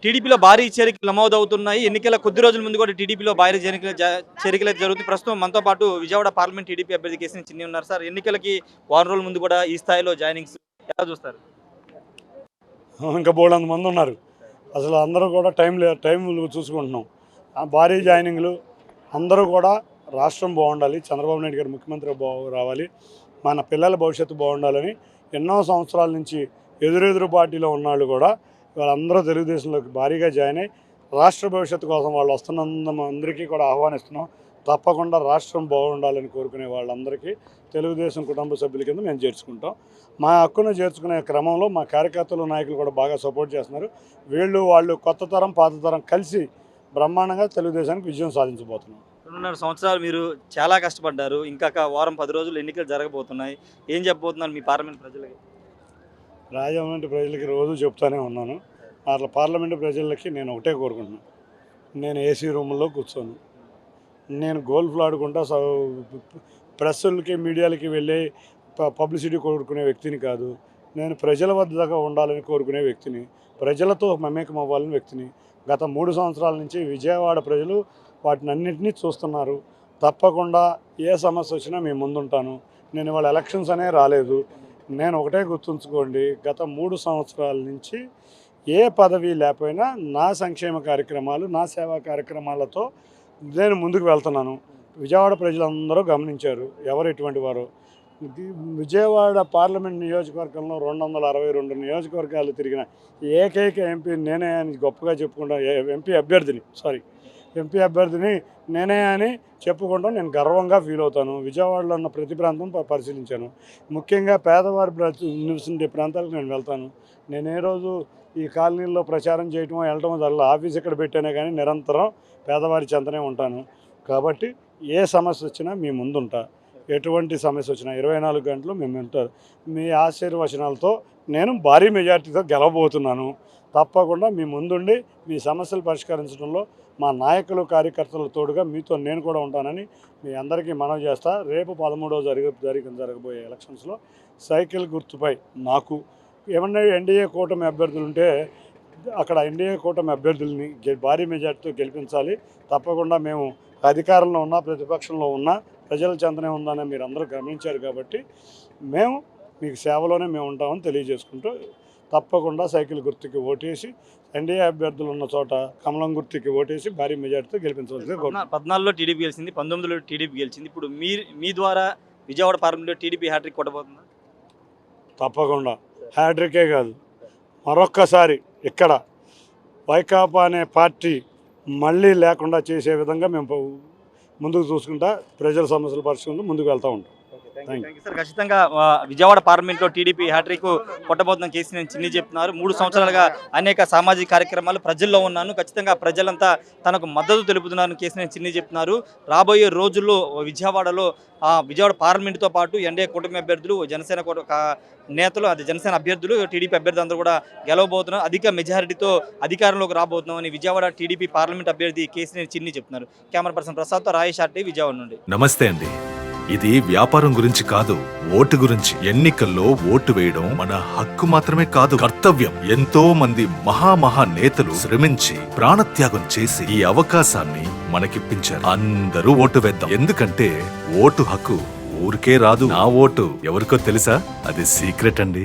టీడీపీలో భారీ చేరికలు నమోదవుతున్నాయి. ఎన్నికల కొద్ది రోజుల ముందు కూడా టీడీపీలో భారీ చేరికలు అయితే జరుగుతుంది. ప్రస్తుతం మనతో పాటు విజయవాడ పార్లమెంట్ టీడీపీ అభ్యర్థి కేసీఆర్ చిన్ని ఉన్నారు. సార్, ఎన్నికలకి వారం రోజుల ముందు కూడా ఈ స్థాయిలో జాయినింగ్స్ ఎలా చూస్తారు? ఇంకా బోల్డంత మంది ఉన్నారు. అసలు అందరూ కూడా టైం చూసుకుంటున్నాం. భారీ జాయినింగ్లు అందరూ కూడా రాష్ట్రం బాగుండాలి, చంద్రబాబు నాయుడు గారు ముఖ్యమంత్రి రావాలి, మన పిల్లల భవిష్యత్తు బాగుండాలని ఎన్నో సంవత్సరాల నుంచి ఎదురెదురు పార్టీలో ఉన్నాళ్ళు కూడా వాళ్ళందరూ తెలుగుదేశంలోకి భారీగా జాయిన్ అయ్యి రాష్ట్ర భవిష్యత్తు కోసం వాళ్ళు అందరికీ కూడా ఆహ్వానిస్తున్నాం. తప్పకుండా రాష్ట్రం బాగుండాలని కోరుకునే వాళ్ళందరికీ తెలుగుదేశం కుటుంబ సభ్యుల కింద మేము చేర్చుకుంటాం. మా హక్కును చేర్చుకునే క్రమంలో మా కార్యకర్తలు నాయకులు కూడా బాగా సపోర్ట్ చేస్తున్నారు. వాళ్ళు కొత్త తరం పాత తరం కలిసి బ్రహ్మాండంగా తెలుగుదేశానికి విజయం సాధించబోతున్నాం. 2.5 సంవత్సరాలు మీరు చాలా కష్టపడ్డారు. ఇంకా వారం 10 రోజులు ఎన్నికలు జరగబోతున్నాయి. ఏం చెప్పబోతున్నారు మీ పార్లమెంట్ ప్రజలకి? రాజమండ్రి ప్రజలకి రోజు చెప్తానే ఉన్నాను. అట్లా పార్లమెంటు ప్రజలకి నేను ఒకటే కోరుకుంటున్నాను. నేను ఏసీ రూముల్లో కూర్చోను, నేను గోల్ఫ్లు ఆడుకుంటా ప్రెస్సులకి మీడియాలకి వెళ్ళి పబ్లిసిటీ కోరుకునే వ్యక్తిని కాదు. నేను ప్రజల వద్దగా ఉండాలని కోరుకునే వ్యక్తిని, ప్రజలతో మమేకం అవ్వాలని వ్యక్తిని. గత 3 సంవత్సరాల నుంచి విజయవాడ ప్రజలు వాటిని అన్నింటినీ చూస్తున్నారు. తప్పకుండా ఏ సమస్య వచ్చినా మేము ముందుంటాను. నేను ఇవాళ ఎలక్షన్స్ అనే రాలేదు. నేను ఒకటే గుర్తుంచుకోండి, గత 3 సంవత్సరాల నుంచి ఏ పదవి లేకపోయినా నా సంక్షేమ కార్యక్రమాలు, నా సేవా కార్యక్రమాలతో నేను ముందుకు వెళ్తున్నాను. విజయవాడ ప్రజలందరూ గమనించారు ఎవరు ఎటువంటి వారు. విజయవాడ పార్లమెంట్ నియోజకవర్గంలో 262 నియోజకవర్గాలు తిరిగిన ఏకైక ఎంపీ నేనే అని గొప్పగా చెప్పుకుంటా. ఎంపీ అభ్యర్థిని నేనే అని చెప్పుకుంటాం. నేను గర్వంగా ఫీల్ అవుతాను. విజయవాడలో ఉన్న ప్రతి ప్రాంతం పరిశీలించాను. ముఖ్యంగా పేదవారి నివసించే ప్రాంతాలకు నేను వెళ్తాను. నేను ఏ రోజు ఈ కాలనీల్లో ప్రచారం చేయటమో వెళ్ళటమో జరగదు. ఆఫీస్ ఇక్కడ పెట్టానే కానీ నిరంతరం పేదవారి చెంతనే ఉంటాను. కాబట్టి ఏ సమస్య వచ్చినా మీ ముందుంటా. ఎటువంటి సమస్య వచ్చినా 24 గంటలు మేము ఉంటారు. మీ ఆశీర్వచనాలతో నేను భారీ మెజార్టీతో గెలవబోతున్నాను. తప్పకుండా మీ ముందుండి మీ సమస్యలు పరిష్కరించడంలో మా నాయకులు కార్యకర్తల తోడుగా మీతో నేను కూడా ఉంటానని మీ అందరికీ మనవి చేస్తా. రేపు 13వ జరగబోయే ఎలక్షన్స్లో సైకిల్ గుర్తుపై నాకు ఏమన్నా ఎన్డీఏ కూటమి అభ్యర్థులు ఉంటే అక్కడ ఎన్డీఏ కూటమి అభ్యర్థుల్ని భారీ మెజార్టీతో గెలిపించాలి. తప్పకుండా మేము అధికారంలో ఉన్నా ప్రతిపక్షంలో ఉన్నా ప్రజల చెంతనే ఉందని మీరు అందరూ గమనించారు. కాబట్టి మేము మీకు సేవలోనే మేము ఉంటామని తెలియజేసుకుంటూ తప్పకుండా సైకిల్ గుర్తుకి ఓటేసి ఎన్డీఏ అభ్యర్థులు ఉన్న చోట కమలం గుర్తుకి ఓటేసి భారీ మెజార్టీతో గెలిపించవలసింది. 14లో టీడీపీ గెలిచింది, 19లో టీడీపీ గెలిచింది. ఇప్పుడు మీ ద్వారా విజయవాడ పార్లమెంట్లో టీడీపీ హ్యాట్రిక్ కొట్టబోతుందా? తప్పకుండా హ్యాట్రికే కాదు, మరొక్కసారి ఇక్కడ వైకాపా అనే పార్టీ మళ్ళీ లేకుండా చేసే విధంగా మేము ముందుకు చూసుకుంటా ప్రజల సమస్యలు పరిష్కరించుకుంటూ ముందుకు వెళ్తూ ఉంటాం. సార్, ఖచ్చితంగా విజయవాడ పార్లమెంట్లో టీడీపీ హ్యాట్రిక్ కొట్టబోతున్న కేసీఆర్ చిన్ని చెప్తున్నారు. 3 సంవత్సరాలుగా అనేక సామాజిక కార్యక్రమాలు ప్రజల్లో ఉన్నాను, ఖచ్చితంగా ప్రజలంతా తనకు మద్దతు తెలుపుతున్నారు కేసీఆర్ చిన్ని చెప్తున్నారు. రాబోయే రోజుల్లో విజయవాడలో విజయవాడ పార్లమెంటుతో పాటు ఎన్డీఏ కూటమి అభ్యర్థులు, జనసేన నేతలు, జనసేన అభ్యర్థులు, టీడీపీ అభ్యర్థులు అందరూ కూడా గెలవబోతున్నారు. అధిక మెజారిటీతో అధికారంలోకి రాబోతున్నామని విజయవాడ టీడీపీ పార్లమెంట్ అభ్యర్థి కేసీఆర్ చిన్ని చెప్తున్నారు. Camera person ప్రసాద్తో Rayesh RT, Vijayawada నుండి. నమస్తే అండి. ఇది వ్యాపారం గురించి కాదు, ఓటు గురించి. ఎన్నికల్లో ఓటు వేయడం మన హక్కు మాత్రమే కాదు, కర్తవ్యం. ఎంతో మంది మహా నేతలు శ్రమించి ప్రాణత్యాగం చేసి ఈ అవకాశాన్ని మనకిప్పించారు. అందరూ ఓటు వేద్దాం. ఎందుకంటే ఓటు హక్కు ఊరికే రాదు. నా ఓటు ఎవరికో తెలుసా? అది సీక్రెట్ అండి.